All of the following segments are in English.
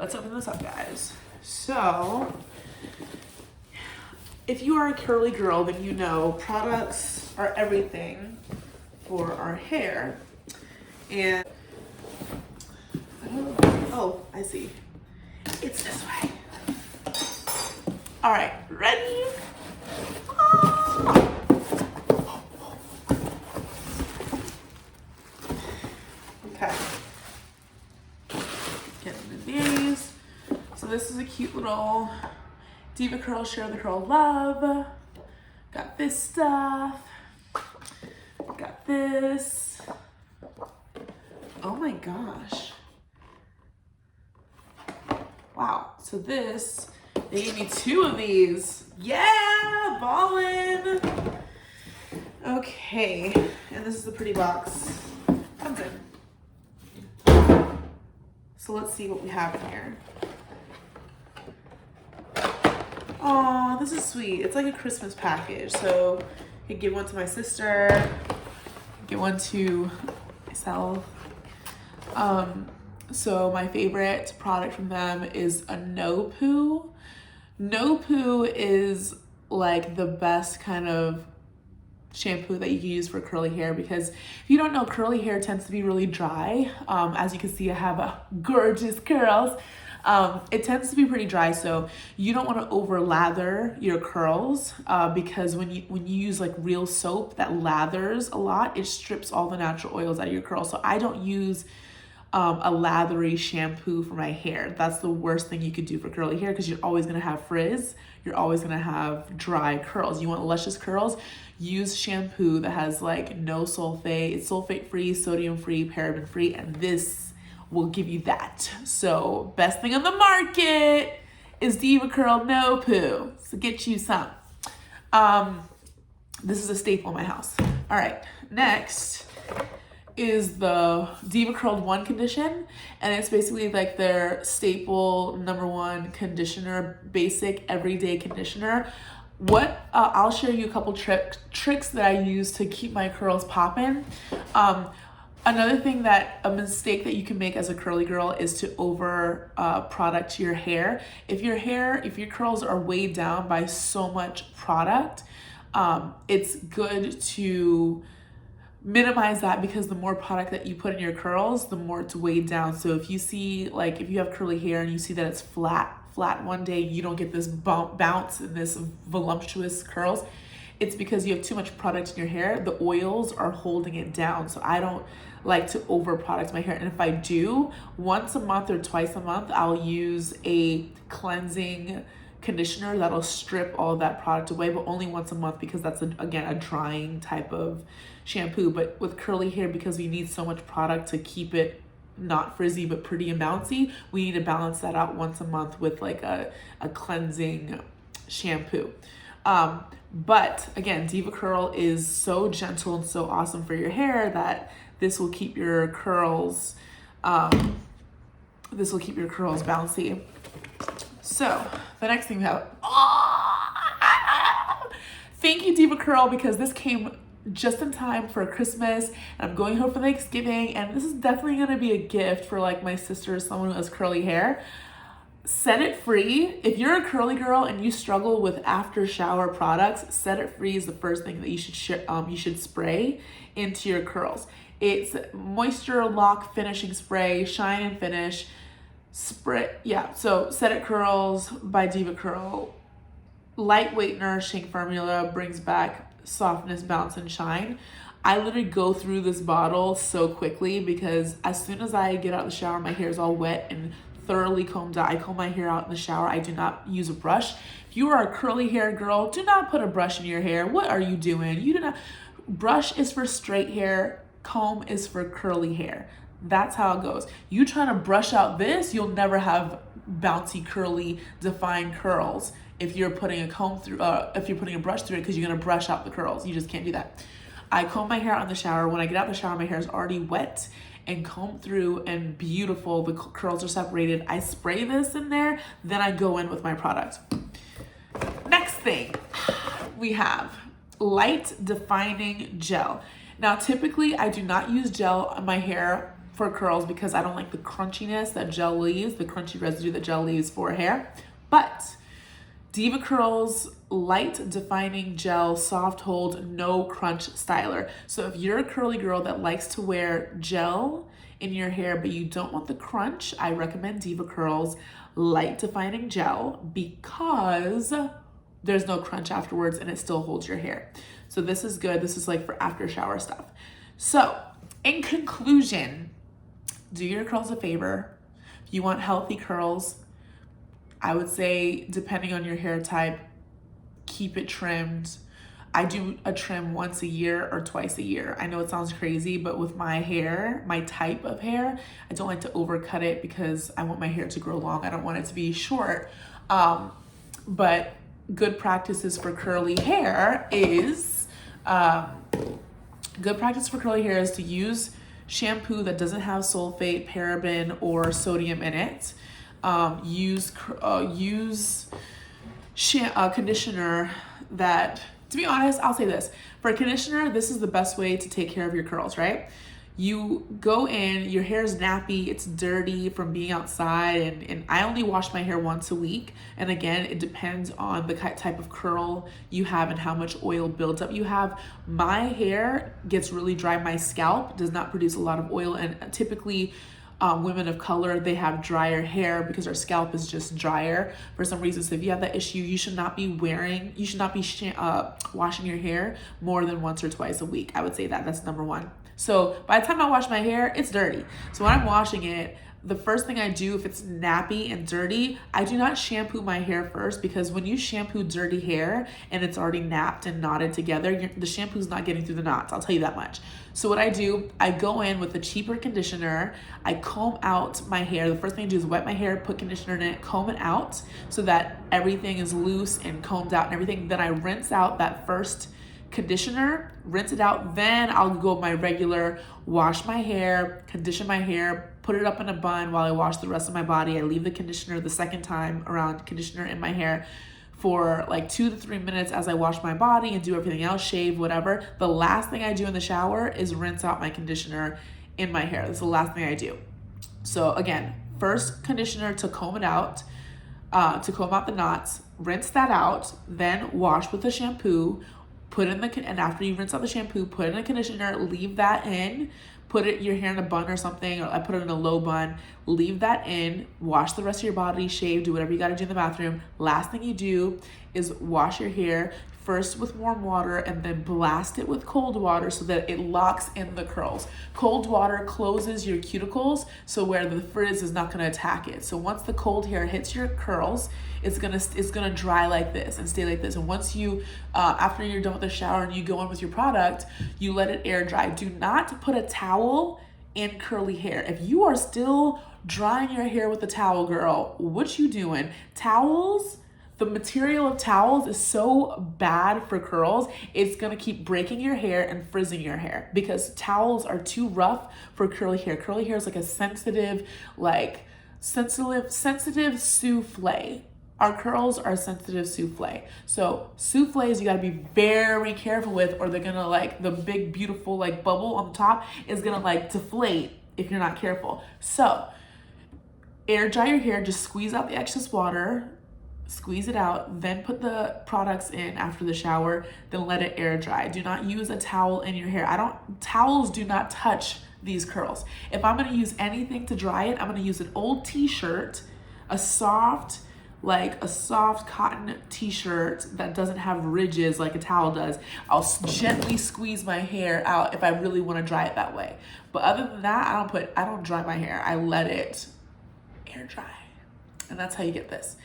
let's open this up, guys. So, if you are a curly girl, then you know products are everything for our hair. And, oh, I see. It's this way. All right, ready? Ah. Okay. Getting the these. So this is a cute little Devacurl Share the Curl Love. Got this stuff. Got this. Oh my gosh. Wow. So this, they gave me 2 of these. Yeah, ballin'. Okay. And this is the pretty box. Comes in. So let's see what we have in here. Oh, this is sweet. It's like a Christmas package. So I could give one to my sister, give one to myself. So my favorite product from them is a No Poo. No Poo is like the best kind of shampoo that you can use for curly hair, because if you don't know, curly hair tends to be really dry. As you can see, I have a gorgeous curls. It tends to be pretty dry, so you don't want to over lather your curls, because when you use like real soap that lathers a lot, it strips all the natural oils out of your curls. So I don't use a lathery shampoo for my hair. That's the worst thing you could do for curly hair, because you're always going to have frizz. You're always going to have dry curls. You want luscious curls? Use shampoo that has like no sulfate. It's sulfate free, sodium free, paraben free, and this will give you that. So best thing on the market is Devacurl No Poo. So get you some. This is a staple in my house. All right, next is the Devacurl One Condition, and it's basically like their staple #1 conditioner, basic everyday conditioner. I'll share you a couple tricks that I use to keep my curls popping. Another thing a mistake that you can make as a curly girl is to over product your hair. If your curls are weighed down by so much product, it's good to minimize that, because the more product that you put in your curls, the more it's weighed down. So if you see, like, if you have curly hair and you see that it's flat one day, you don't get this bounce and this voluptuous curls, it's because you have too much product in your hair. The oils are holding it down. So I don't like to over product my hair. And if I do, once a month or twice a month, I'll use a cleansing conditioner that'll strip all that product away, but only once a month, because that's again a drying type of shampoo. But with curly hair, because we need so much product to keep it not frizzy but pretty and bouncy, we need to balance that out once a month with like a cleansing shampoo. But again, Devacurl is so gentle and so awesome for your hair that this will keep your curls bouncy. So the next thing we have, thank you Devacurl, because this came just in time for Christmas, and I'm going home for Thanksgiving, and this is definitely going to be a gift for like my sister or someone who has curly hair. Set It Free. If you're a curly girl and you struggle with after shower products, Set It Free is the first thing that you should spray into your curls. It's moisture lock finishing spray, shine and finish spray. Yeah, so Set It Curls by Devacurl. Lightweight, nourishing formula, brings back softness, bounce, and shine. I literally go through this bottle so quickly, because as soon as I get out of the shower, my hair is all wet and thoroughly combed out. I comb my hair out in the shower. I do not use a brush. If you are a curly hair girl, do not put a brush in your hair. What are you doing? You do not. Brush is for straight hair. Comb is for curly hair. That's how it goes. You trying to brush out this, you'll never have bouncy, curly, defined curls if you're putting a comb through, if you're putting a brush through it, because you're gonna brush out the curls. You just can't do that. I comb my hair out in the shower. When I get out of the shower, my hair is already wet and combed through and beautiful. The curls are separated. I spray this in there, then I go in with my product. Next thing we have light defining gel. Now, typically I do not use gel on my hair for curls because I don't like the crunchiness that gel leaves, the crunchy residue that gel leaves for hair. But Devacurl's light defining gel soft hold no crunch styler. So if you're a curly girl that likes to wear gel in your hair but you don't want the crunch, I recommend Devacurl's light defining gel because there's no crunch afterwards and it still holds your hair. So this is good. This is like for after shower stuff. So in conclusion, do your curls a favor. If you want healthy curls, I would say, depending on your hair type, keep it trimmed. I do a trim once a year or twice a year. I know it sounds crazy, but with my hair, my type of hair, I don't like to overcut it because I want my hair to grow long. I don't want it to be short. But good practices for curly hair is, to use shampoo that doesn't have sulfate, paraben, or sodium in it. Use conditioner that, to be honest, I'll say this. For a conditioner, this is the best way to take care of your curls, right? You go in, your hair is nappy, it's dirty from being outside, and I only wash my hair once a week. And again, it depends on the type of curl you have and how much oil buildup you have. My hair gets really dry. My scalp does not produce a lot of oil, and typically women of color, they have drier hair because our scalp is just drier for some reason. So if you have that issue, you should not be washing your hair more than once or twice a week. I would say that's number one. So by the time I wash my hair, it's dirty. So when I'm washing it, the first thing I do, if it's nappy and dirty, I do not shampoo my hair first, because when you shampoo dirty hair and it's already napped and knotted together, the shampoo's not getting through the knots. I'll tell you that much. So what I do, I go in with a cheaper conditioner. I comb out my hair. The first thing I do is wet my hair, put conditioner in it, comb it out so that everything is loose and combed out and everything. Then I rinse out that first conditioner, rinse it out. Then I'll go with my regular, wash my hair, condition my hair, put it up in a bun while I wash the rest of my body. I leave the conditioner the second time around, conditioner in my hair, for like 2 to 3 minutes as I wash my body and do everything else, shave, whatever. The last thing I do in the shower is rinse out my conditioner in my hair. That's the last thing I do. So again, first conditioner to comb it out, to comb out the knots, rinse that out, then wash with the shampoo, and after you rinse out the shampoo, put in a conditioner, leave that in, put your hair in a bun or something, or I put it in a low bun, leave that in, wash the rest of your body, shave, do whatever you got to do in the bathroom. Last thing you do is wash your hair first with warm water and then blast it with cold water so that it locks in the curls. Cold water closes your cuticles, so where the frizz is not going to attack it. So once the cold hair hits your curls, it's gonna dry like this and stay like this. And once you, after you're done with the shower and you go in with your product, you let it air dry. Do not put a towel in curly hair. If you are still drying your hair with a towel, girl, what you doing? Towels, the material of towels is so bad for curls. It's gonna keep breaking your hair and frizzing your hair because towels are too rough for curly hair. Curly hair is like a sensitive souffle. Our curls are sensitive souffle. So souffles you gotta be very careful with, or they're gonna, like, the big beautiful like bubble on the top is gonna like deflate if you're not careful. So air dry your hair, just squeeze out the excess water, squeeze it out, then put the products in after the shower, then let it air dry. Do not use a towel in your hair. Towels do not touch these curls. If I'm gonna use anything to dry it, I'm gonna use an old t-shirt, a soft cotton t-shirt that doesn't have ridges like a towel does. I'll gently squeeze my hair out if I really want to dry it that way. But other than that, I don't dry my hair. I let it air dry. And that's how you get this.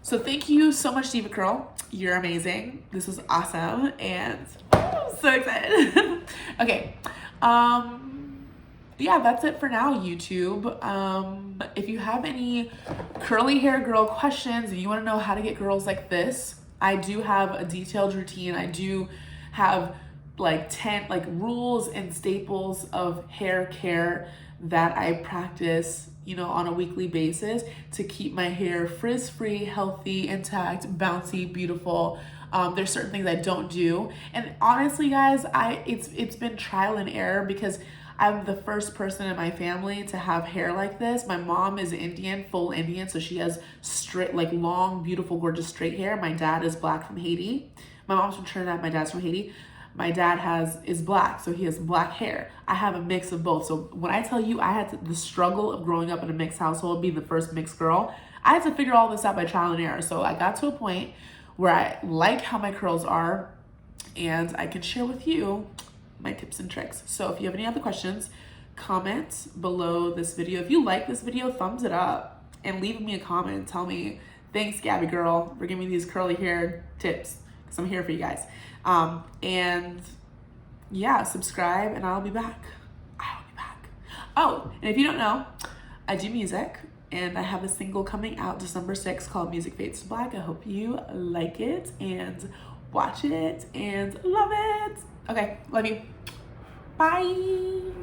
So thank you so much, Devacurl. You're amazing. This is awesome. And I'm so excited. Okay. Yeah, that's it for now, YouTube. If you have any curly hair girl questions and you want to know how to get girls like this, I do have a detailed routine. I do have like 10 rules and staples of hair care that I practice, on a weekly basis to keep my hair frizz-free, healthy, intact, bouncy, beautiful. There's certain things I don't do. And honestly, guys, it's been trial and error because I'm the first person in my family to have hair like this. My mom is Indian, full Indian, so she has straight, like long, beautiful, gorgeous straight hair. My dad is black from Haiti. My mom's from Trinidad, my dad's from Haiti. My dad is black, so he has black hair. I have a mix of both. So when I tell you I had the struggle of growing up in a mixed household, being the first mixed girl, I had to figure all this out by trial and error. So I got to a point where I like how my curls are, and I can share with you my tips and tricks. So if you have any other questions, comment below this video. If you like this video, thumbs it up and leave me a comment. Tell me, thanks Gabby girl for giving me these curly hair tips, because I'm here for you guys. And yeah, subscribe and I'll be back. Oh, and if you don't know, I do music and I have a single coming out December 6th called Music Fades to Black. I hope you like it and watch it and love it. Okay, love you. Bye.